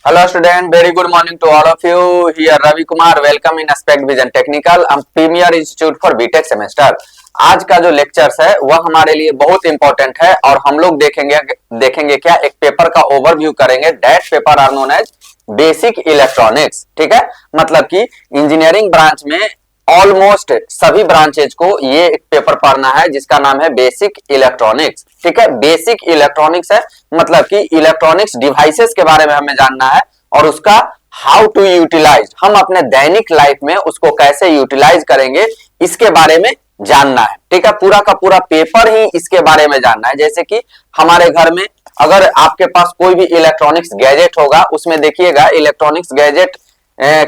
Hello student, very good morning to all of you. Here Ravi Kumar, welcome in Aspect Vision Technical, Premier Institute for BTech Semester. आज का जो lectures है वह हमारे लिए बहुत इंपॉर्टेंट है और हम लोग देखेंगे क्या एक पेपर का ओवरव्यू करेंगे। That paper are known as basic electronics. ठीक है, मतलब कि इंजीनियरिंग ब्रांच में ऑलमोस्ट सभी ब्रांचेज को ये एक पेपर पढ़ना है जिसका नाम है बेसिक इलेक्ट्रॉनिक्स। ठीक है, बेसिक इलेक्ट्रॉनिक्स है मतलब कि इलेक्ट्रॉनिक्स डिवाइसेस के बारे में हमें जानना है और उसका हाउ टू यूटिलाइज, हम अपने दैनिक लाइफ में उसको कैसे यूटिलाइज करेंगे इसके बारे में जानना है। ठीक है, पूरा का पूरा पेपर ही इसके बारे में जानना है। जैसे कि हमारे घर में अगर आपके पास कोई भी इलेक्ट्रॉनिक्स गैजेट होगा, उसमें देखिएगा इलेक्ट्रॉनिक्स गैजेट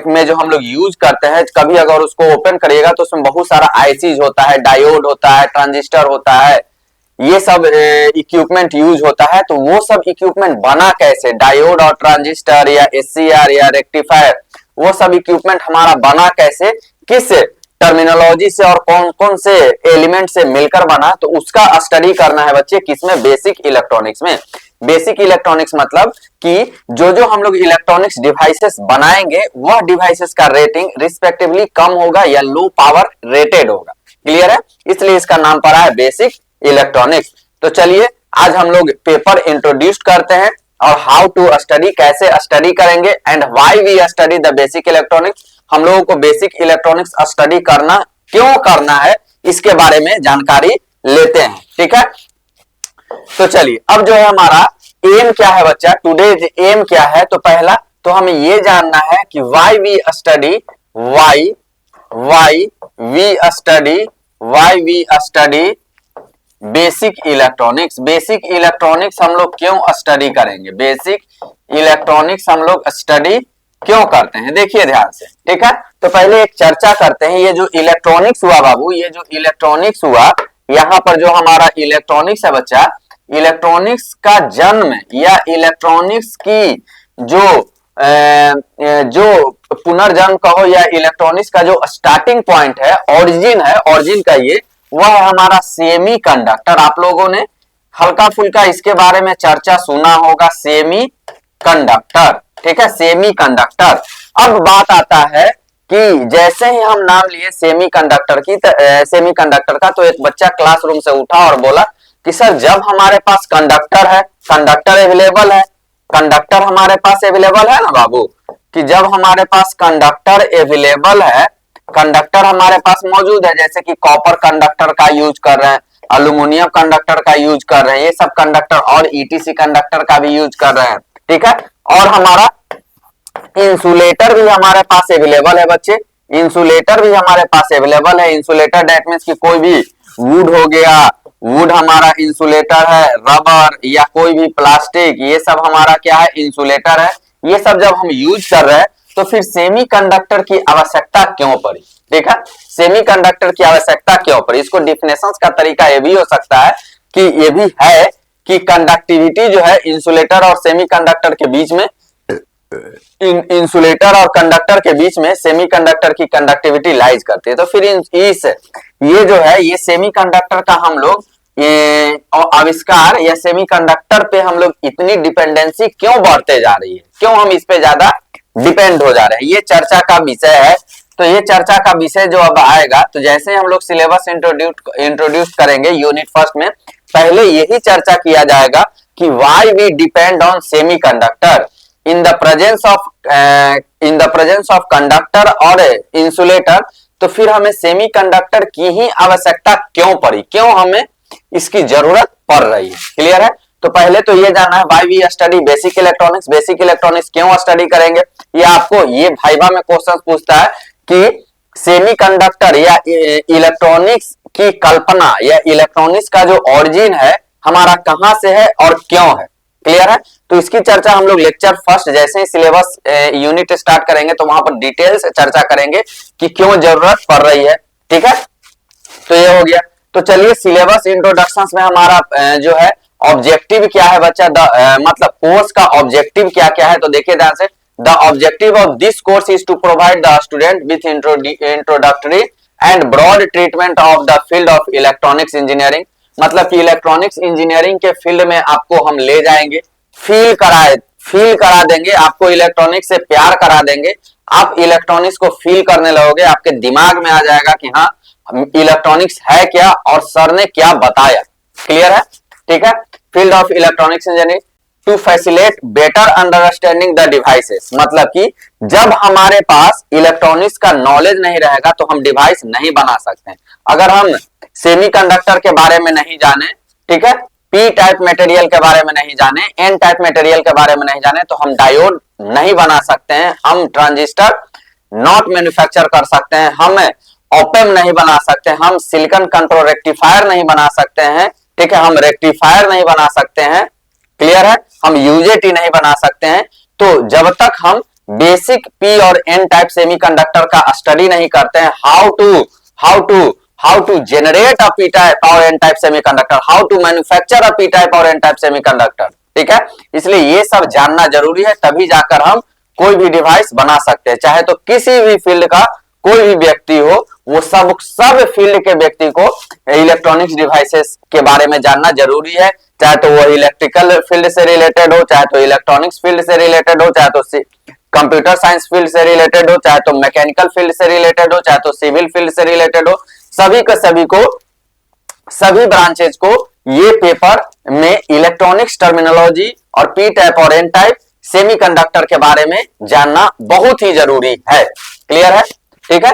में जो हम लोग यूज करते हैं, कभी अगर उसको ओपन करिएगा तो उसमें बहुत सारा आईसीज होता है, डायोड होता है, ट्रांजिस्टर होता है, ये सब इक्विपमेंट यूज होता है। तो वो सब इक्विपमेंट बना कैसे, डायोड और ट्रांजिस्टर या एससीआर या रेक्टिफायर, वो सब इक्विपमेंट हमारा बना कैसे, किस टर्मिनोलॉजी से और कौन कौन से एलिमेंट से मिलकर बना, तो उसका स्टडी करना है बच्चे किसमें, बेसिक इलेक्ट्रॉनिक्स में। बेसिक इलेक्ट्रॉनिक्स मतलब कि जो जो हम लोग इलेक्ट्रॉनिक्स डिवाइसेस बनाएंगे वह डिवाइसेस का रेटिंग रिस्पेक्टिवली कम होगा या लो पावर रेटेड होगा। क्लियर है, इसलिए इसका नाम पड़ा है बेसिक इलेक्ट्रॉनिक्स। तो चलिए आज हम लोग पेपर इंट्रोड्यूस करते हैं और हाउ टू स्टडी, कैसे स्टडी करेंगे and why we study the basic electronics. हम लोगों को बेसिक इलेक्ट्रॉनिक्स स्टडी करना क्यों करना है इसके बारे में जानकारी लेते हैं। ठीक है, तो चलिए अब जो है हमारा एम क्या है बच्चा, टुडे एम क्या है। तो पहला तो हमें ये जानना है कि why we study basic electronics. Basic electronics हम लोग क्यों स्टडी करेंगे, बेसिक इलेक्ट्रॉनिक्स हम लोग स्टडी क्यों करते हैं, देखिए ध्यान से। ठीक है, तो पहले एक चर्चा करते हैं। ये जो इलेक्ट्रॉनिक्स हुआ बाबू, ये जो इलेक्ट्रॉनिक्स हुआ, यहाँ पर जो हमारा इलेक्ट्रॉनिक्स है बच्चा, इलेक्ट्रॉनिक्स का जन्म या इलेक्ट्रॉनिक्स की जो पुनर्जन्म कहो या इलेक्ट्रॉनिक्स का जो स्टार्टिंग पॉइंट है, ऑरिजिन का ये वह है हमारा सेमी कंडक्टर। आप लोगों ने हल्का फुल्का इसके बारे में चर्चा सुना होगा, सेमी कंडक्टर। ठीक है, सेमी कंडक्टर। अब बात आता है कि जैसे ही हम नाम लिए सेमी कंडक्टर का, तो एक बच्चा क्लासरूम से उठा और बोला कि सर जब हमारे पास कंडक्टर है, कंडक्टर हमारे पास अवेलेबल है ना बाबू, कि जब हमारे पास कंडक्टर अवेलेबल है, कंडक्टर हमारे पास मौजूद है, जैसे कि कॉपर कंडक्टर का यूज कर रहे हैं, अल्यूमिनियम कंडक्टर का यूज कर रहे हैं, ये सब कंडक्टर, और ईटीसी कंडक्टर का भी यूज कर रहे हैं। ठीक है, और हमारा इंसुलेटर भी हमारे पास अवेलेबल है बच्चे, इंसुलेटर भी हमारे पास अवेलेबल है। इंसुलेटर दैट मींस कि कोई भी वुड हो गया, वुड हमारा इंसुलेटर है, रबर या कोई भी प्लास्टिक, ये सब हमारा क्या है, इंसुलेटर है। ये सब जब हम यूज कर रहे हैं तो फिर सेमीकंडक्टर की आवश्यकता क्यों पड़ी। ठीक है, सेमीकंडक्टर की आवश्यकता क्यों पड़ी, इसको डिफिनेशन का तरीका ये भी हो सकता है कि ये भी है कि कंडक्टिविटी जो है इंसुलेटर और सेमीकंडक्टर के बीच में, इंसुलेटर और कंडक्टर के बीच में सेमीकंडक्टर की कंडक्टिविटी लाइज करती है। तो फिर ये जो है, ये सेमीकंडक्टर का हम लोग आविष्कार या सेमीकंडक्टर पे हम लोग इतनी डिपेंडेंसी क्यों बढ़ते जा रही है, क्यों हम इस पे ज्यादा डिपेंड हो जा रहे हैं, ये चर्चा का विषय है। तो ये चर्चा का विषय जो अब आएगा, तो जैसे हम लोग सिलेबस इंट्रोड्यूस करेंगे यूनिट फर्स्ट में, पहले यही चर्चा किया जाएगा कि why we depend on semiconductor in the presence of conductor और इंसुलेटर। तो फिर हमें सेमीकंडक्टर की ही आवश्यकता क्यों पड़ी, क्यों हमें इसकी जरूरत पड़ रही है। क्लियर है, तो पहले तो ये जानना है why we study basic electronics. Basic electronics क्यों स्टडी करेंगे, ये आपको ये भाइबा में क्वेश्चन पूछता है कि सेमीकंडक्टर या इलेक्ट्रॉनिक्स की कल्पना या इलेक्ट्रॉनिक्स का जो ऑरिजिन है हमारा कहां से है और क्यों है। क्लियर है, तो इसकी चर्चा हम लोग लेक्चर फर्स्ट जैसे ही सिलेबस यूनिट स्टार्ट करेंगे तो वहां पर डिटेल से चर्चा करेंगे कि क्यों जरूरत पड़ रही है। ठीक है, तो ये हो गया। तो चलिए सिलेबस इंट्रोडक्शन में हमारा जो है ऑब्जेक्टिव क्या है बच्चा, मतलब कोर्स का ऑब्जेक्टिव क्या क्या है, तो देखिए ध्यान से। The objective of this course is to provide the student with introductory and broad treatment of the field of electronics engineering. मतलब कि इलेक्ट्रॉनिक्स इंजीनियरिंग के फील्ड में आपको हम ले जाएंगे, फील करा देंगे, आपको इलेक्ट्रॉनिक्स से प्यार करा देंगे, आप इलेक्ट्रॉनिक्स को फील करने लगोगे, आपके दिमाग में आ जाएगा कि हाँ इलेक्ट्रॉनिक्स है क्या और सर ने क्या बताया। क्लियर है? ठीक है। Field of electronics engineering to facilitate better understanding the devices, मतलब कि जब हमारे पास इलेक्ट्रॉनिक्स का नॉलेज नहीं रहेगा तो हम डिवाइस नहीं बना सकते। अगर हम सेमीकंडक्टर के बारे में नहीं जाने, ठीक है, पी टाइप मटेरियल के बारे में नहीं जाने, एन टाइप मटेरियल के बारे में नहीं जाने, तो हम डायोड नहीं बना सकते हैं, हम ट्रांजिस्टर नॉट मैन्युफैक्चर कर सकते हैं, हम ओपेम नहीं बना सकते, हम सिलिकॉन कंट्रोल रेक्टिफायर नहीं बना सकते हैं, ठीक है, हम रेक्टिफायर नहीं बना सकते हैं। क्लियर है? हम यूजेटी नहीं बना सकते हैं। तो जब तक हम बेसिक पी और एन टाइप सेमीकंडक्टर का स्टडी नहीं करते हैं, how to generate a p type or n type semiconductor, how to manufacture a p type or n type semiconductor, ठीक है। इसलिए ये सब जानना जरूरी है, तभी जाकर हम कोई भी डिवाइस बना सकते हैं। चाहे तो किसी भी फील्ड का कोई भी व्यक्ति हो, वो सब फील्ड के व्यक्ति को इलेक्ट्रॉनिक्स डिवाइसेस के बारे में जानना जरूरी है। चाहे तो वो इलेक्ट्रिकल फील्ड से रिलेटेड हो, चाहे तो इलेक्ट्रॉनिक्स फील्ड से रिलेटेड हो, चाहे तो कंप्यूटर साइंस फील्ड से रिलेटेड हो, चाहे तो मैकेनिकल फील्ड से रिलेटेड हो, चाहे तो सिविल फील्ड से रिलेटेड हो, सभी को सभी ब्रांचेज को ये पेपर में इलेक्ट्रॉनिक्स टर्मिनोलॉजी और पी टाइप और एन टाइप सेमीकंडक्टर के बारे में जानना बहुत ही जरूरी है। क्लियर है? ठीक है।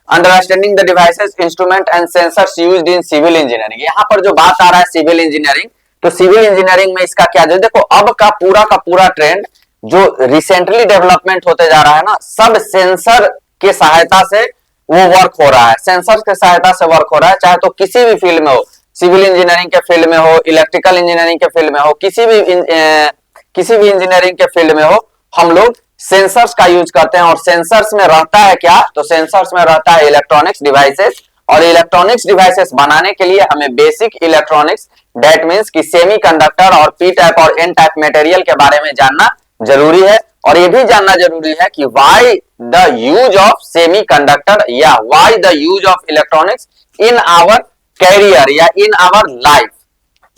Understanding the devices, instrument and sensors used in civil engineering, यहां पर जो बात आ रहा है सिविल इंजीनियरिंग, तो सिविल इंजीनियरिंग में इसका क्या, देखो अब का पूरा ट्रेंड जो रिसेंटली डेवलपमेंट होते जा रहा है ना, सब सेंसर के सहायता से वो वर्क हो रहा है, सेंसर्स के सहायता से वर्क हो रहा है। चाहे तो किसी भी फील्ड में हो, सिविल इंजीनियरिंग के फील्ड में हो, इलेक्ट्रिकल इंजीनियरिंग के फील्ड में हो, किसी भी इंजीनियरिंग के फील्ड में हो, हम लोग सेंसर्स का यूज करते हैं। और सेंसर्स में रहता है क्या, तो सेंसर्स में रहता है इलेक्ट्रॉनिक्स डिवाइसेस, और इलेक्ट्रॉनिक्स डिवाइसेस बनाने के लिए हमें बेसिक इलेक्ट्रॉनिक्स, दैट मींस कि सेमीकंडक्टर और पी टाइप और एन टाइप मटेरियल के बारे में जानना जरूरी है। और ये भी जानना जरूरी है कि why the use of semiconductor या why the use of electronics in our career या इन आवर लाइफ।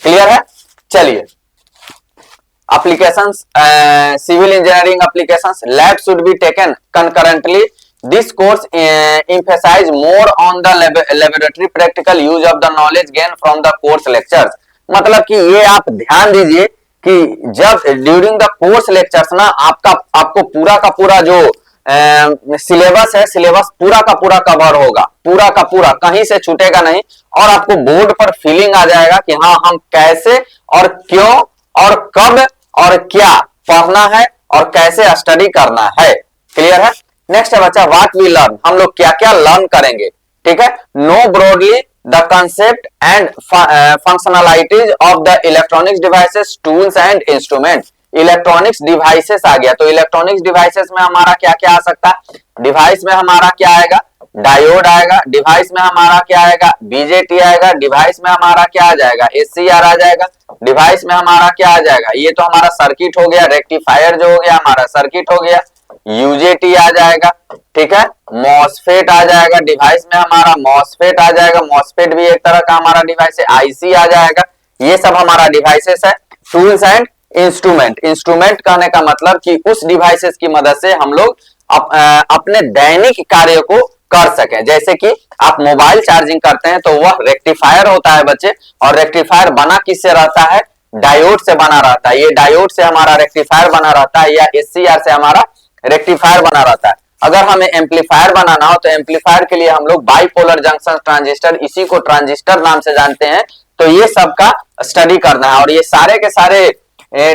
क्लियर है? चलिए, applications, civil engineering applications, lab should be taken concurrently. This course emphasize more on the laboratory practical use of the knowledge gained from the course lectures, मतलब कि ये आप ध्यान दीजिए कि जब ड्यूरिंग द कोर्स लेक्चर्स ना आपको पूरा का पूरा जो सिलेबस है, सिलेबस पूरा का पूरा कवर होगा, पूरा का पूरा कहीं से छूटेगा नहीं, और आपको बोर्ड पर फीलिंग आ जाएगा कि हाँ हम कैसे और क्यों और कब और क्या पढ़ना है और कैसे स्टडी करना है। क्लियर है? नेक्स्ट है बच्चा, व्हाट वी लर्न, हम लोग क्या क्या लर्न करेंगे। ठीक है। Know broadly the concept and functionalities of the electronics devices, tools and instrument. Electronics devices आ गया, तो इलेक्ट्रॉनिक्स डिवाइसेस में हमारा क्या क्या आ सकता है, डिवाइस में हमारा क्या आएगा, डायोड आएगा, डिवाइस में हमारा क्या आएगा, बीजेटी आएगा, डिवाइस में हमारा क्या आ जाएगा, एससीआर आ जाएगा, डिवाइस में हमारा क्या आ जाएगा, ये तो हमारा सर्किट हो गया, रेक्टिफायर जो हो गया हमारा सर्किट हो गया, यूजेटी आ जाएगा, ठीक है, मॉसफेट आ जाएगा, डिवाइस में हमारा मॉसफेट आ जाएगा, मॉसफेट भी एक तरह का हमारा डिवाइस है, आईसी आ जाएगा, ये सब हमारा डिवाइसेस है। टूल्स एंड इंस्ट्रूमेंट, इंस्ट्रूमेंट कहने का मतलब कि उस डिवाइसेस की मदद से हम लोग अपने दैनिक कार्य को कर सकें। जैसे कि आप मोबाइल चार्जिंग करते हैं तो वह रेक्टिफायर होता है बच्चे, और रेक्टिफायर बना किससे रहता है, डायोड से बना रहता है, ये डायोड से हमारा रेक्टिफायर बना रहता है, या एससीआर से हमारा रेक्टिफायर बना रहता है। अगर हमें एम्पलीफायर बनाना हो तो एम्पलीफायर के लिए हम लोग बाइपोलर जंक्शन ट्रांजिस्टर, इसी को ट्रांजिस्टर नाम से जानते हैं, तो ये सब का स्टडी करना है। और ये सारे के सारे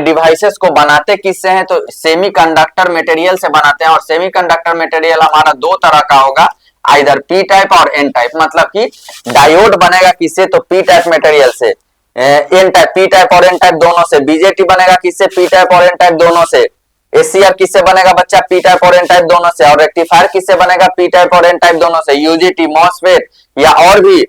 डिवाइसेस को बनाते किससे हैं, तो सेमीकंडक्टर मटेरियल से बनाते हैं। और सेमीकंडक्टर मटेरियल हमारा दो तरह का होगा, आइदर पी टाइप और एन टाइप, मतलब कि डायोड बनेगा किससे, तो पी टाइप मटेरियल से, एन टाइप, पी टाइप और एन टाइप दोनों से, बीजेटी बनेगा किससे, पी टाइप और एन टाइप दोनों से, एससीआर किससे बनेगा बच्चा, पी टाइप और एन टाइप दोनों से, और रेक्टिफायर किससे बनेगा, पी टाइप और एन टाइप दोनों से, यूजेटी, मॉसफेट या और भी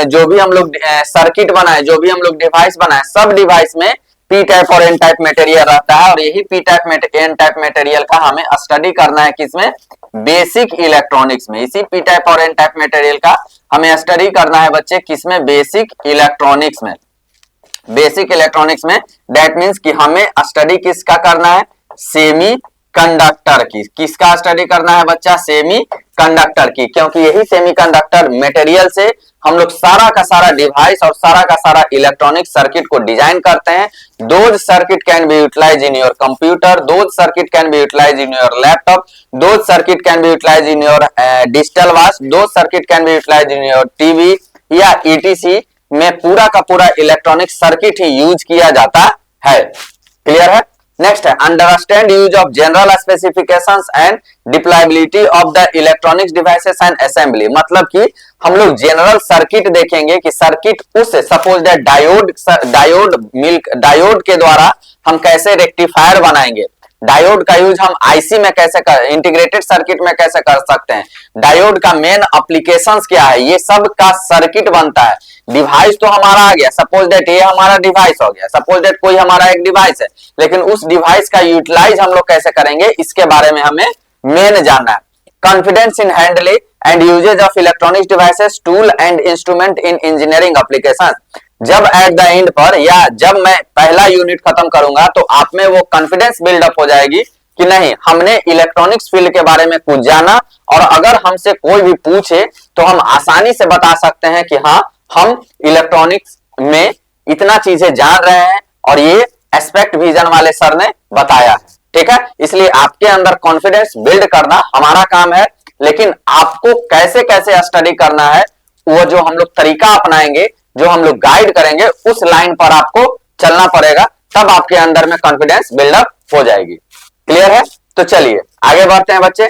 जो भी हम लोग सर्किट बनाए, जो भी हम लोग डिवाइस बनाए, सब डिवाइस में पी टाइप और एन टाइप मटेरियल रहता है। और यही P type N type material का हमें स्टडी करना है किसमें, बेसिक इलेक्ट्रॉनिक्स में। इसी पी टाइप और एन टाइप मटेरियल का हमें स्टडी करना है बच्चे किसमें, बेसिक इलेक्ट्रॉनिक्स में। बेसिक इलेक्ट्रॉनिक्स में दैट मीन्स कि हमें स्टडी किसका करना है, सेमी कंडक्टर की। किसका स्टडी करना है बच्चा, सेमी कंडक्टर की, क्योंकि यही सेमी कंडक्टर मटेरियल से हम लोग सारा का सारा डिवाइस और सारा का सारा इलेक्ट्रॉनिक सर्किट को डिजाइन करते हैं। Those circuit can be utilize in your computer, those circuit can be utilize in your laptop, those circuit can be utilize in your digital watch, those circuit can be utilize in your TV या ETC में पूरा का पूरा electronic circuit ही use किया जाता है। Clear है। Next है understand use of general specifications and deployability of the electronics devices and assembly. मतलब कि हम लोग जनरल सर्किट देखेंगे कि सर्किट उस सपोज दैट डायोड के द्वारा हम कैसे रेक्टिफायर बनाएंगे, डायोड का यूज हम आईसी में कैसे इंटीग्रेटेड सर्किट में कैसे कर सकते हैं, डायोड का मेन एप्लीकेशंस क्या है, ये सब का सर्किट बनता है। डिवाइस तो हमारा आ गया, सपोज दैट ये हमारा डिवाइस हो गया, सपोज दैट कोई हमारा एक डिवाइस है, लेकिन उस डिवाइस का यूटिलाइज हम लोग कैसे करेंगे इसके बारे में हमें मेन जानना है। Confidence in handling and usages of electronics devices, tool and instrument in engineering application. जब एट द एंड पर या जब मैं पहला यूनिट खत्म करूंगा तो आप में वो कॉन्फिडेंस बिल्डअप हो जाएगी कि नहीं, हमने इलेक्ट्रॉनिक्स फील्ड के बारे में कुछ जाना, और अगर हमसे कोई भी पूछे तो हम आसानी से बता सकते हैं कि हाँ, हम इलेक्ट्रॉनिक्स में इतना चीजें जान रहे हैं और ये एस्पेक्ट विजन वाले सर ने बताया है। ठीक है, इसलिए आपके अंदर कॉन्फिडेंस बिल्ड करना हमारा काम है, लेकिन आपको कैसे कैसे स्टडी करना है वो जो हम लोग तरीका अपनाएंगे, जो हम लोग गाइड करेंगे, उस लाइन पर आपको चलना पड़ेगा, तब आपके अंदर में कॉन्फिडेंस बिल्डअप हो जाएगी। क्लियर है। तो चलिए आगे बढ़ते हैं बच्चे।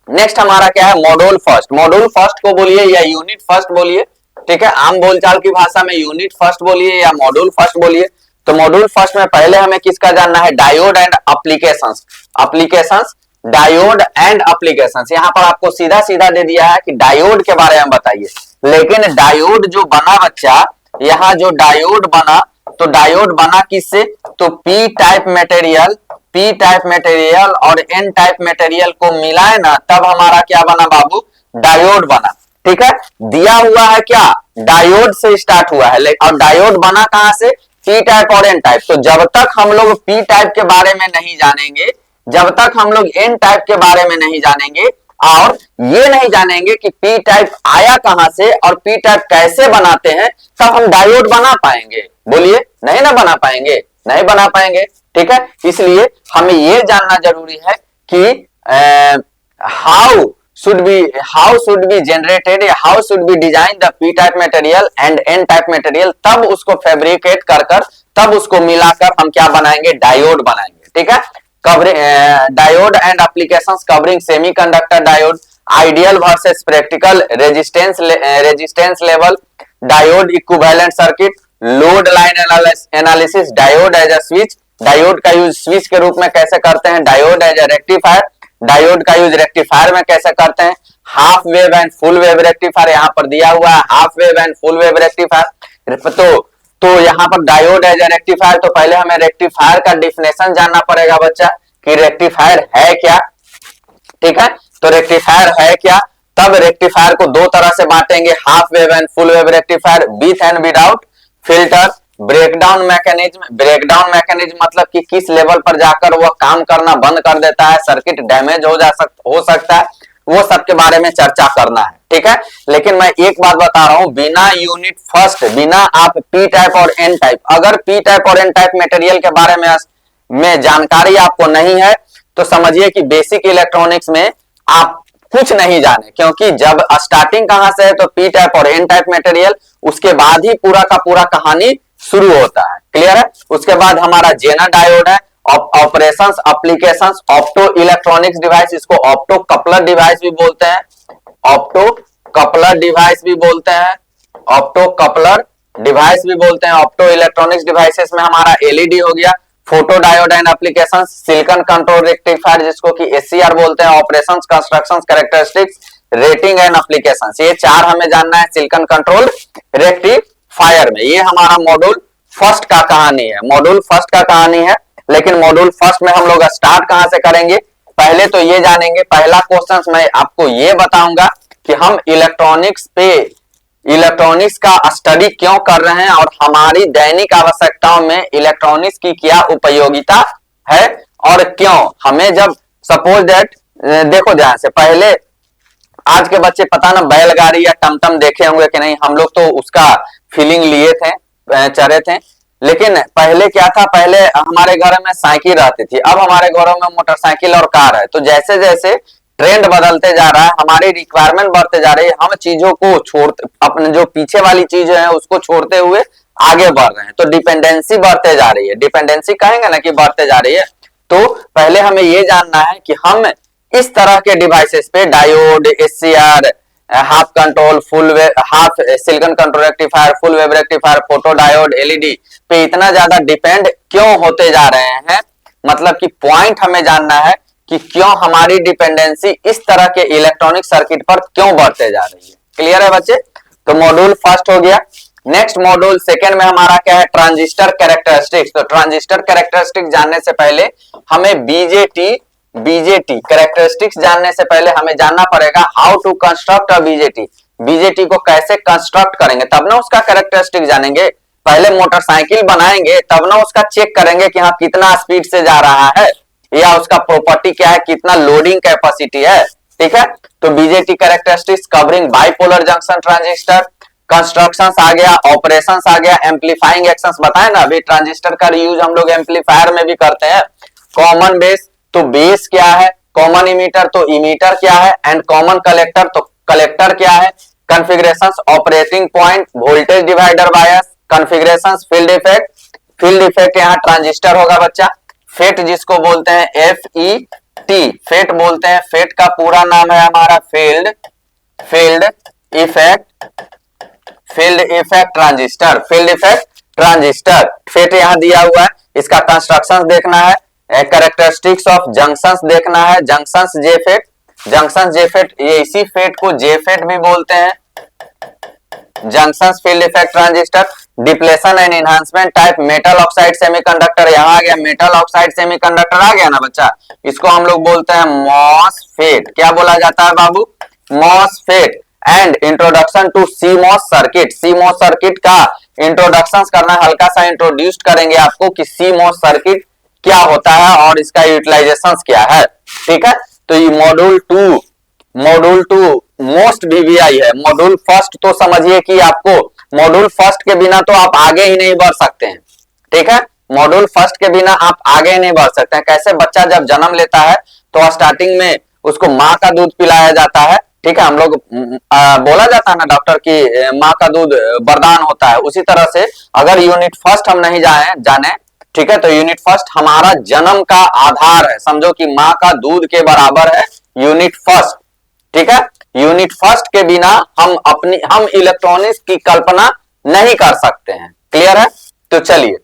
नेक्स्ट हमारा क्या है, मॉड्यूल फर्स्ट। मॉड्यूल फर्स्ट को बोलिए या यूनिट फर्स्ट बोलिए, ठीक है, आम बोलचाल की भाषा में यूनिट फर्स्ट बोलिए या मॉड्यूल फर्स्ट बोलिए। तो मॉड्यूल फर्स्ट में पहले हमें किसका जानना है, diode and applications. Applications, diode and applications. यहां पर आपको सीधा सीधा दे दिया है कि डायोड के बारे में बताइए, लेकिन डायोड जो बना बच्चा, यहां जो डायोड बना, तो डायोड बना किससे, तो P type material, P type material और एन टाइप मटेरियल को मिलाए ना, तब हमारा क्या बना बाबू, डायोड बना। ठीक है, दिया हुआ है क्या, डायोड से स्टार्ट हुआ है, और डायोड बना कहां से, पी टाइप और एन टाइप। तो जब तक हम लोग पी टाइप के बारे में नहीं जानेंगे, जब तक हम लोग एन टाइप के बारे में नहीं जानेंगे और ये नहीं जानेंगे कि पी टाइप आया कहां से और पी टाइप कैसे बनाते हैं, तब हम डायोड बना पाएंगे। बोलिए, नहीं ना बना पाएंगे, नहीं बना पाएंगे। ठीक है, इसलिए हमें ये जानना जरूरी है कि how should be generated, how should be designed the p type material and n type material, तब उसको फैब्रिकेट कर तब उसको मिलाकर हम क्या बनाएंगे, डायोड बनाएंगे। ठीक है, diode and applications covering semiconductor diode, ideal versus practical resistance level, diode equivalent circuit, load line analysis, diode as a switch, diode का यूज स्विच के रूप में कैसे करते हैं, diode as a rectifier, diode का यूज रेक्टिफायर में कैसे करते हैं, half wave and full wave rectifier यहां पर दिया हुआ है, half wave and full wave rectifier. तो यहां पर डायोड एज ए रेक्टिफायर, तो पहले हमें रेक्टिफायर का डिफिनेशन जानना पड़ेगा बच्चा कि रेक्टिफायर है क्या। ठीक है, तो रेक्टिफायर है क्या, तब रेक्टिफायर को दो तरह से बांटेंगे, half wave and full wave rectifier, with and without filter. Breakdown mechanism मतलब कि किस लेवल पर जाकर वह काम करना बंद कर देता है, सर्किट डैमेज हो सकता है, वो सब के बारे में चर्चा करना है। ठीक है, लेकिन मैं एक बात बता रहा हूं, बिना यूनिट फर्स्ट, बिना आप पी टाइप और एन टाइप, अगर पी टाइप और एन टाइप मटेरियल के बारे में जानकारी आपको नहीं है तो समझिए कि बेसिक इलेक्ट्रॉनिक्स में आप कुछ नहीं जाने, क्योंकि जब स्टार्टिंग कहां से है तो पी टाइप और एन टाइप मटेरियल, उसके बाद ही पूरा का पूरा कहानी शुरू होता है। क्लियर है। उसके बाद हमारा जेनर डायोड है, operations, applications, opto electronics device, इसको ऑप्टो कपलर डिवाइस भी बोलते हैं, ऑप्टो कपलर डिवाइस भी बोलते हैं, ऑप्टो कपलर डिवाइस भी बोलते हैं। ऑप्टो इलेक्ट्रॉनिक्स डिवाइसेस में हमारा एलईडी हो गया, photo diode and application, silicon control rectifier जिसको कि एससीआर बोलते हैं, operations, constructions, characteristics, rating and applications, ये चार हमें जानना है सिलिकॉन कंट्रोल रेक्टिफायर में। ये हमारा मॉड्यूल फर्स्ट का कहानी है, मॉड्यूल फर्स्ट का कहानी है। लेकिन मॉड्यूल फर्स्ट में हम लोग स्टार्ट कहां से करेंगे, पहले तो ये जानेंगे, पहला क्वेश्चन मैं आपको ये बताऊंगा कि हम इलेक्ट्रॉनिक्स इलेक्ट्रॉनिक्स का स्टडी क्यों कर रहे हैं और हमारी दैनिक आवश्यकताओं में इलेक्ट्रॉनिक्स की क्या उपयोगिता है और क्यों हमें जब सपोज दैट देखो ध्यान से पहले आज के बच्चे पता ना बैलगाड़ी या टमटम देखे होंगे कि नहीं, हम लोग तो उसका फीलिंग लिए थे, चढ़े थे। लेकिन पहले क्या था, पहले हमारे घर में साइकिल रहती थी, अब हमारे घरों में मोटरसाइकिल और कार है। तो जैसे जैसे ट्रेंड बदलते जा रहा है, हमारी रिक्वायरमेंट बढ़ते जा रही है, हम चीजों को छोड़ अपने जो पीछे वाली चीज है उसको छोड़ते हुए आगे बढ़ रहे हैं, तो डिपेंडेंसी बढ़ते जा रही है। डिपेंडेंसी कहेंगे ना कि बढ़ते जा रही है। तो पहले हमें ये जानना है कि हम इस तरह के डिवाइसेस पे diode, SCR, half control, full wave, half silicon control rectifier, full wave rectifier, photo diode, LED पे इतना ज्यादा डिपेंड क्यों होते जा रहे हैं। मतलब कि पॉइंट हमें जानना है कि क्यों हमारी डिपेंडेंसी इस तरह के इलेक्ट्रॉनिक सर्किट पर क्यों बढ़ते जा रही है। क्लियर है बच्चे? तो मॉड्यूल फर्स्ट हो गया। नेक्स्ट मॉड्यूल सेकेंड में हमारा क्या है, ट्रांजिस्टर कैरेक्टरिस्टिक्स। तो ट्रांजिस्टर कैरेक्टरिस्टिक्स जानने से पहले हमें बीजेटी कैरेक्टरिस्टिक्स जानने से पहले हमें जानना पड़ेगा how to construct a BJT. BJT को कैसे कंस्ट्रक्ट करेंगे तब ना उसका कैरेक्टरिस्टिक जानेंगे। पहले मोटरसाइकिल बनाएंगे तब ना उसका चेक करेंगे कि हाँ कितना स्पीड से जा रहा है या उसका प्रॉपर्टी क्या है, कितना लोडिंग कैपेसिटी है। ठीक है, तो BJT characteristics covering bipolar junction transistor, constructions आ गया, ऑपरेशंस आ गया, एम्पलीफाइंग एक्शंस बताए ना। अभी ट्रांजिस्टर का यूज हम लोग एम्पलीफायर में भी करते हैं। कॉमन बेस, तो बेस क्या है, कॉमन इमीटर तो इमीटर क्या है, एंड कॉमन कलेक्टर तो कलेक्टर क्या है। Configurations, operating point, voltage divider bias, configurations, field effect. Field effect यहाँ ट्रांजिस्टर होगा बच्चा। फेट जिसको बोलते हैं FET, फेट बोलते हैं। फेट का पूरा नाम है हमारा field effect transistor. Field effect transistor FET यहाँ दिया हुआ है। इसका कंस्ट्रक्शन देखना है, कैरेक्टरिस्टिक्स ऑफ जंक्शंस देखना है। जंक्शंस जेफेट, ये इसी फेट को जेफेट भी बोलते हैं। Junctions field effect transistor. Depletion and enhancement type metal oxide semiconductor, यहाँ आ गया मेटल ऑक्साइड सेमीकंडक्टर आ गया ना बच्चा। इसको हम लोग बोलते हैं मॉसफेट। क्या बोला जाता है बाबू? MOSFET. And introduction to CMOS circuit. CMOS circuit का इंट्रोडक्शन करना, हल्का सा इंट्रोड्यूस करेंगे आपको कि सीमॉस सर्किट क्या होता है और इसका यूटिलाइजेशन क्या है। ठीक है, तो ये मॉड्यूल टू मोस्ट वीवीआई है। मॉड्यूल फर्स्ट तो समझिए कि आपको मॉड्यूल फर्स्ट के बिना तो आप आगे ही नहीं बढ़ सकते हैं। ठीक है, मॉड्यूल फर्स्ट के बिना आप आगे नहीं बढ़ सकते हैं। कैसे, बच्चा जब जन्म लेता है तो स्टार्टिंग में उसको माँ का दूध पिलाया जाता है। ठीक है, हम लोग बोला जाता है ना डॉक्टर की माँ का दूध वरदान होता है। उसी तरह से अगर यूनिट फर्स्ट हम नहीं जाने, ठीक है, तो यूनिट फर्स्ट हमारा जन्म का आधार है। समझो कि माँ का दूध के बराबर है यूनिट फर्स्ट। ठीक है, यूनिट फर्स्ट के बिना हम इलेक्ट्रॉनिक्स की कल्पना नहीं कर सकते हैं। क्लियर है? तो चलिए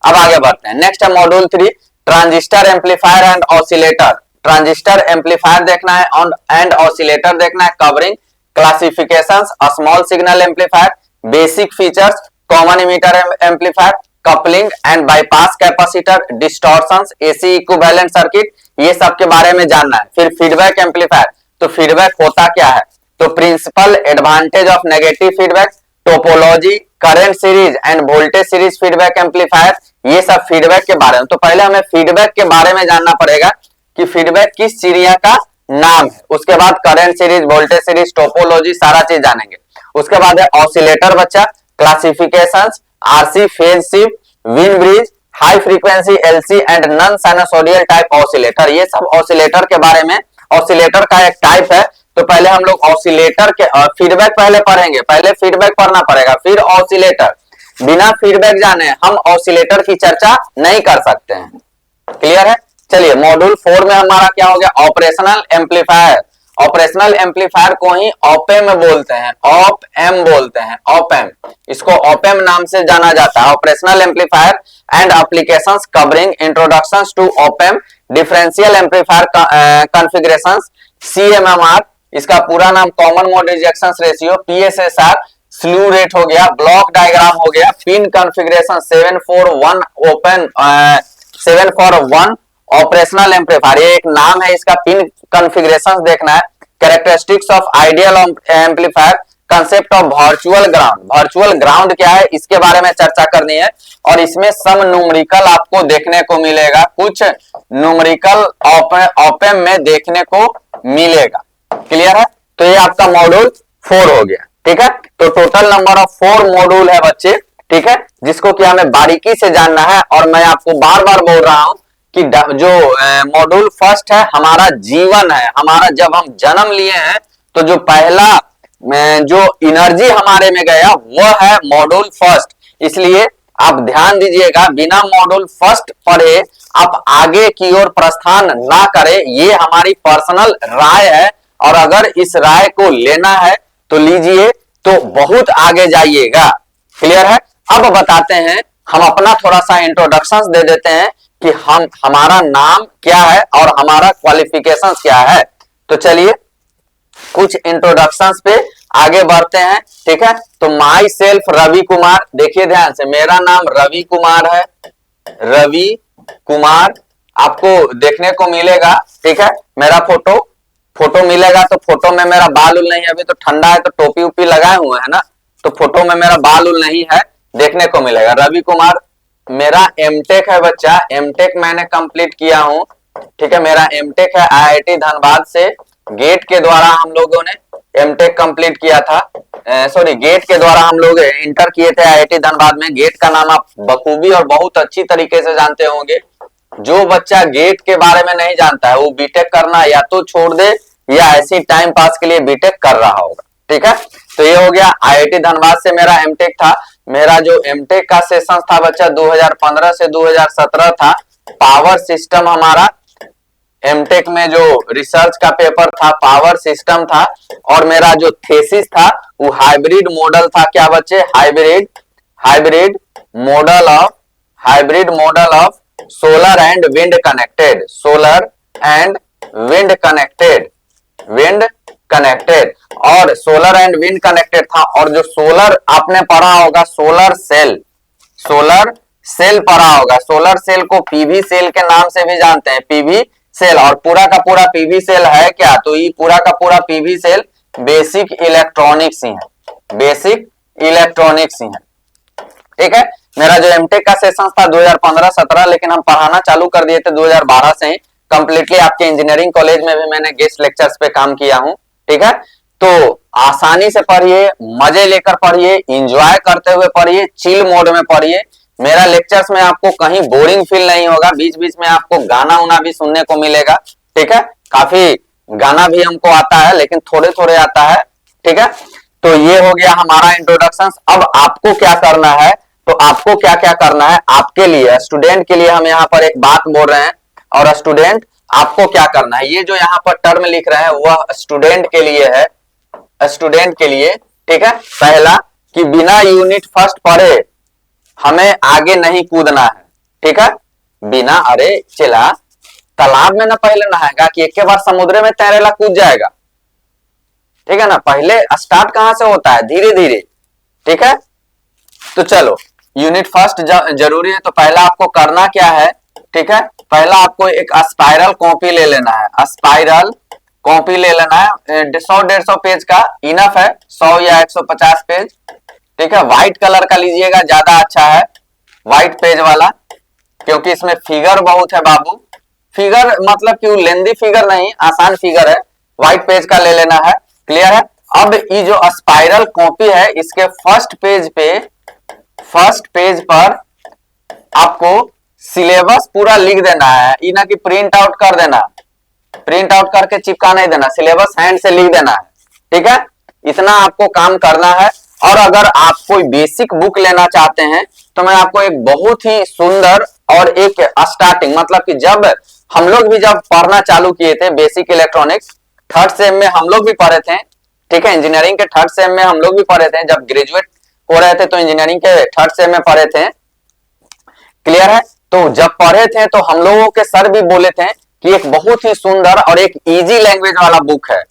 अब आगे बढ़ते हैं। नेक्स्ट है module 3, transistor amplifier and oscillator. Transistor amplifier देखना है एंड ऑसिलेटर देखना है। Covering classifications, small signal amplifier, basic features, common emitter amplifier, coupling and bypass capacitor, distortions, AC equivalent circuit, ये सब के बारे में जानना है। फिर फीडबैक एम्पलीफायर, तो फीडबैक होता क्या है, तो principal advantage of negative feedback, topology, current series and voltage series feedback amplifier, ये सब फीडबैक के बारे में। तो पहले हमें फीडबैक के बारे में जानना पड़ेगा कि फीडबैक किस चिड़िया का नाम है। उसके बाद current series, voltage series, topology, सारा चीज जानेंगे। उसके बाद है ऑसिलेटर बच्चा, classifications, RC, phase shift, win bridge, high frequency, LC and non sinusoidal type oscillator, ये सब ऑसिलेटर के बारे में। ऑसिलेटर का एक टाइप है। तो पहले हम लोग ऑसिलेटर के फीडबैक पहले पढ़ेंगे, पहले फीडबैक पढ़ना पड़ेगा, फिर ऑसिलेटर। बिना फीडबैक जाने हम ऑसिलेटर की चर्चा नहीं कर सकते हैं। क्लियर है? चलिए मॉड्यूल 4 में हमारा क्या हो गया, ऑपरेशनल एम्पलीफायर। ऑपरेशनल एम्पलीफायर को ही ऑप-एम बोलते हैं, ऑप-एम बोलते हैं, ऑप-एम। इसको ऑप-एम नाम से जाना जाता है। Operational amplifier and applications covering introductions to op-amp, differential amplifier configurations, CMMR, इसका पूरा नाम common mode rejection ratio, PSSR, slew rate हो गया, ब्लॉक डायग्राम हो गया, pin configuration 741 open 741 operational amplifier, ये एक नाम है इसका। पिन कॉन्फ़िगरेशंस देखना है। Characteristics of ideal amplifier, concept of virtual ground. Virtual ground क्या है इसके बारे में चर्चा करनी है, और इसमें सम न्यूमेरिकल आपको देखने को मिलेगा, कुछ न्यूमेरिकल ओपेम में देखने को मिलेगा। क्लियर है? तो ये आपका मॉड्यूल 4 हो गया। ठीक है, तो टोटल नंबर ऑफ 4 मॉड्यूल है बच्चे। ठीक है, जिसको कि हमें बारीकी से जानना है, और मैं आपको बार बार बोल रहा हूं कि जो मॉड्यूल फर्स्ट है हमारा जीवन है, हमारा जब हम जन्म लिए हैं तो जो पहला जो एनर्जी हमारे में गया वो है मॉड्यूल फर्स्ट। इसलिए आप ध्यान दीजिएगा, बिना मॉड्यूल फर्स्ट पढ़े आप आगे की ओर प्रस्थान ना करें, ये हमारी पर्सनल राय है, और अगर इस राय को लेना है तो लीजिए, तो बहुत आगे जाइएगा। क्लियर है? अब बताते हैं, हम अपना थोड़ा सा इंट्रोडक्शन दे देते हैं कि हमारा नाम क्या है और हमारा क्वालिफिकेशन क्या है। तो चलिए कुछ इंट्रोडक्शंस पे आगे बढ़ते हैं। ठीक है, तो माई सेल्फ रवि कुमार, देखिए ध्यान से, मेरा नाम रवि कुमार है, रवि कुमार आपको देखने को मिलेगा। ठीक है, मेरा फोटो मिलेगा, तो फोटो में मेरा बाल उल नहीं है, अभी तो ठंडा है तो टोपी उपी लगाए हुए है ना, तो फोटो में मेरा बाल उल नहीं है, देखने को मिलेगा। रवि कुमार, मेरा एमटेक है बच्चा, एमटेक मैंने कंप्लीट किया हूं। ठीक है, मेरा एमटेक है आईआईटी धनबाद से, गेट के द्वारा हम लोगों ने एमटेक कंप्लीट किया था, सॉरी गेट के द्वारा हम लोग इंटर किए थे आईआईटी धनबाद में। गेट का नाम आप बखूबी और बहुत अच्छी तरीके से जानते होंगे। जो बच्चा गेट के बारे में नहीं जानता है वो बीटेक करना या तो छोड़ दे या ऐसी टाइम पास के लिए बीटेक कर रहा होगा। ठीक है, तो ये हो गया, आईआईटी धनबाद से मेरा एमटेक था। मेरा जो एमटेक का सेशन था बच्चा 2015 से 2017 था। पावर सिस्टम हमारा एमटेक में जो रिसर्च का पेपर था पावर सिस्टम था, और मेरा जो थेसिस था वो हाइब्रिड मॉडल था। क्या बच्चे? Hybrid model of solar and wind connected, और सोलर एंड विंड कनेक्टेड था। और जो सोलर आपने पढ़ा होगा, सोलर सेल पढ़ा होगा। सोलर सेल को पीवी सेल के नाम से भी जानते हैं, पीवी सेल, और पूरा का पूरा पीवी सेल है क्या? तो ये पूरा का पूरा पीवी सेल बेसिक इलेक्ट्रॉनिक्स ही है। ठीक है, मेरा जो एमटेक का सेशन था 2015-17, लेकिन हम पढ़ाना चालू कर दिए थे 2012 से ही कंप्लीटली। आपके इंजीनियरिंग कॉलेज में भी मैंने गेस्ट लेक्चर्स पे काम किया हूं। ठीक है, तो आसानी से पढ़िए, मजे लेकर पढ़िए, इंजॉय करते हुए पढ़िए, चिल मोड में पढ़िए। मेरा लेक्चर्स में आपको कहीं बोरिंग फील नहीं होगा, बीच बीच में आपको गाना उना भी सुनने को मिलेगा। ठीक है, काफी गाना भी हमको आता है, लेकिन थोड़े थोड़े आता है। ठीक है, तो ये हो गया हमारा इंट्रोडक्शन। अब आपको क्या करना है, तो आपको क्या क्या करना है, आपके लिए स्टूडेंट के लिए हम यहाँ पर एक बात बोल रहे हैं, और स्टूडेंट आपको क्या करना है, ये जो यहाँ पर टर्म लिख रहे हैं वह स्टूडेंट के लिए है, स्टूडेंट के लिए। ठीक है, पहला कि बिना यूनिट फर्स्ट पढ़े हमें आगे नहीं कूदना है। ठीक है, बिना, अरे चला तालाब में ना पहले नहाएगा कि एक के बाद समुद्र में तैरेला कूद जाएगा। ठीक है ना, पहले स्टार्ट कहां से होता है? धीरे धीरे। ठीक है, तो चलो यूनिट फर्स्ट जरूरी है, तो पहला आपको करना क्या है? ठीक है, पहला आपको एक स्पाइरल कॉपी ले लेना है, स्पाइरल कॉपी ले लेना है, 100-150 पेज का इनफ है, 100 या 150 पेज। ठीक है, व्हाइट कलर का लीजिएगा, ज्यादा अच्छा है व्हाइट पेज वाला, क्योंकि इसमें फिगर बहुत है बाबू। फिगर मतलब कि लेंदी फिगर नहीं, आसान फिगर है, व्हाइट पेज का ले लेना है। क्लियर है? अब ये जो स्पाइरल कॉपी है, इसके फर्स्ट पेज पर आपको सिलेबस पूरा लिख देना है, ये ना कि प्रिंट आउट कर देना, प्रिंट आउट करके चिपका नहीं देना, सिलेबस हैंड से लिख देना है। ठीक है, इतना आपको काम करना है। और अगर आप कोई बेसिक बुक लेना चाहते हैं तो मैं आपको एक बहुत ही सुंदर और एक स्टार्टिंग, मतलब कि जब हम लोग भी जब पढ़ना चालू किए थे बेसिक इलेक्ट्रॉनिक्स, थर्ड सेम में हम लोग भी पढ़े थे। ठीक है, इंजीनियरिंग के थर्ड सेम में हम लोग भी पढ़े थे, जब ग्रेजुएट हो रहे थे तो इंजीनियरिंग के थर्ड सेम में पढ़े थे। क्लियर है? तो जब पढ़े थे तो हम लोगों के सर भी बोले थे कि एक बहुत ही सुंदर और एक इजी लैंग्वेज वाला बुक है,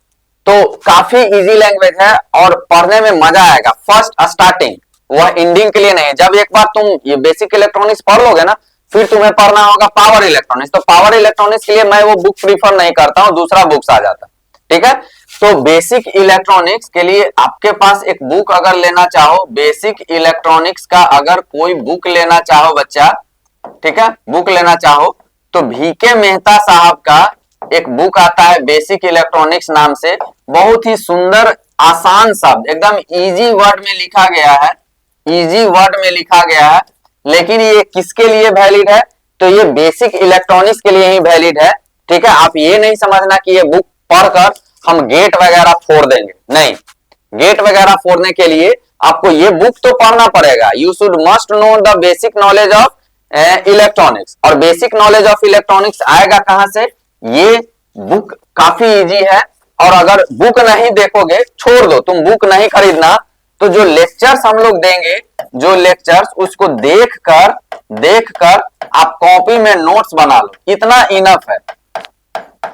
तो काफी इजी लैंग्वेज है और पढ़ने में मजा आएगा। फर्स्ट स्टार्टिंग, वह एंडिंग के लिए नहीं। जब एक बार तुम ये बेसिक इलेक्ट्रॉनिक्स पढ़ लोगे ना, फिर तुम्हें पढ़ना होगा पावर इलेक्ट्रॉनिक्स। तो पावर इलेक्ट्रॉनिक्स के लिए मैं वो बुक प्रीफर नहीं करता हूं, दूसरा बुक्स आ जाता। ठीक है, तो बेसिक इलेक्ट्रॉनिक्स के लिए आपके पास एक बुक अगर लेना चाहो, बेसिक इलेक्ट्रॉनिक्स का अगर कोई बुक लेना चाहो बच्चा, ठीक है, बुक लेना चाहो तो VK मेहता साहब का एक बुक आता है बेसिक इलेक्ट्रॉनिक्स नाम से। बहुत ही सुंदर आसान शब्द, एकदम इजी वर्ड में लिखा गया है, इजी वर्ड में लिखा गया है। लेकिन ये किसके लिए वैलिड है? तो ये बेसिक इलेक्ट्रॉनिक्स के लिए ही वैलिड है, ठीक है। आप ये नहीं समझना कि ये बुक पढ़कर हम गेट वगैरह फोड़ देंगे, नहीं। गेट वगैरह फोड़ने के लिए आपको ये बुक तो पढ़ना पड़ेगा। You should must know the basic knowledge of electronics. और बेसिक नॉलेज ऑफ इलेक्ट्रॉनिक्स आएगा कहां से? ये बुक काफी इजी है। और अगर बुक नहीं देखोगे, छोड़ दो, तुम बुक नहीं खरीदना, तो जो लेक्चर्स हम लोग देंगे, जो लेक्चर्स, उसको देखकर आप कॉपी में नोट्स बना लो, इतना इनफ है।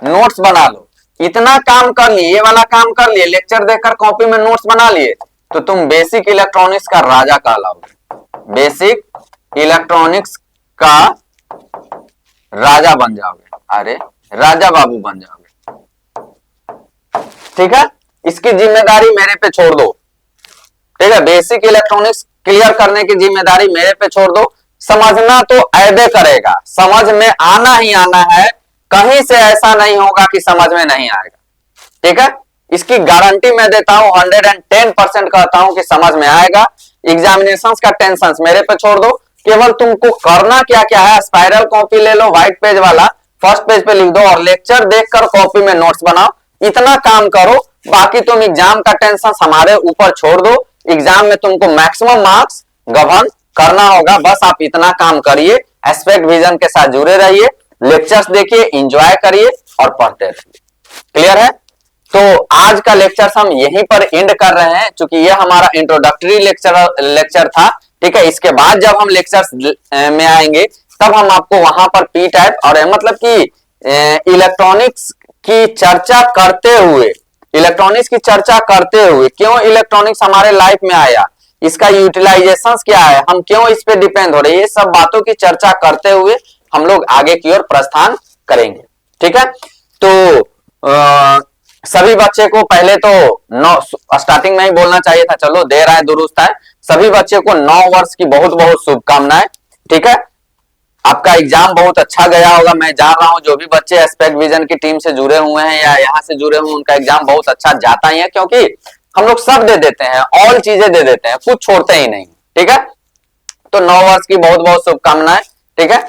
नोट्स बना लो, इतना काम कर लिए, ये वाला काम कर लिए, लेक्चर देखकर कॉपी में नोट्स बना लिए, तो तुम बेसिक इलेक्ट्रॉनिक्स का राजा कहलाओगे, बेसिक इलेक्ट्रॉनिक्स का राजा बन जाओगे, अरे राजा बाबू बन जाओगे, ठीक है। इसकी जिम्मेदारी मेरे पे छोड़ दो, ठीक है। बेसिक इलेक्ट्रॉनिक्स क्लियर करने की जिम्मेदारी मेरे पे छोड़ दो। समझना तो ऐदे करेगा, समझ में आना ही आना है, कहीं से ऐसा नहीं होगा कि समझ में नहीं आएगा, ठीक है। इसकी गारंटी मैं देता हूं, 110% कहता हूं कि समझ में आएगा। एग्जामिनेशंस का टेंशन मेरे पे छोड़ दो, केवल तुमको करना क्या क्या है, स्पाइरल कॉपी ले लो, व्हाइट पेज वाला, फर्स्ट पेज पे लिख दो और लेक्चर देखकर कॉपी में नोट्स बनाओ, इतना काम करो। बाकी तुम एग्जाम का टेंशन हमारे ऊपर छोड़ दो। एग्जाम में तुमको मैक्सिमम मार्क्स गवर्न करना होगा, बस आप इतना काम करिए। एस्पेक्ट विजन के साथ जुड़े रहिए, लेक्चर्स देखिए, एंजॉय करिए और पढ़ते रहिए। क्लियर है? तो आज का लेक्चर हम यहीं पर एंड कर रहे हैं, क्योंकि ये हमारा इंट्रोडक्टरी लेक्चर था, ठीक है। इसके बाद जब हम लेक्चर्स में आएंगे, तब हम आपको वहां पर पी टाइप और मतलब कि इलेक्ट्रॉनिक्स की चर्चा करते हुए, इलेक्ट्रॉनिक्स की चर्चा करते हुए, क्यों इलेक्ट्रॉनिक्स हमारे लाइफ में आया, इसका यूटिलाइजेशन क्या है, हम क्यों इस पे डिपेंड हो रहे हैं, ये सब बातों की चर्चा करते हुए हम लोग आगे की ओर प्रस्थान करेंगे, ठीक है। तो सभी बच्चे को पहले तो स्टार्टिंग में ही बोलना चाहिए था, चलो देर आए दुरुस्त है। सभी बच्चे को 9 वर्ष की बहुत बहुत शुभकामनाएं, ठीक है। आपका एग्जाम बहुत अच्छा गया होगा, मैं जान रहा हूं। जो भी बच्चे एस्पेक्ट विजन की टीम से जुड़े हुए हैं या यहाँ से जुड़े हुए, उनका एग्जाम बहुत अच्छा जाता ही है, क्योंकि हम लोग सब दे देते हैं, ऑल चीजें दे देते हैं, कुछ छोड़ते ही नहीं, ठीक है। तो 9 वर्ष की बहुत बहुत शुभकामनाएं, ठीक है।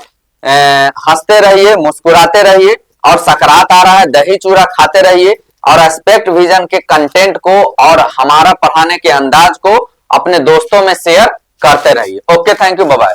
हंसते रहिए, मुस्कुराते रहिए, और सकरात आ रहा है, दही चूरा खाते रहिए, और एस्पेक्ट विजन के कंटेंट को और हमारा पढ़ाने के अंदाज को अपने दोस्तों में शेयर करते रहिए। Okay, thank you, bye bye.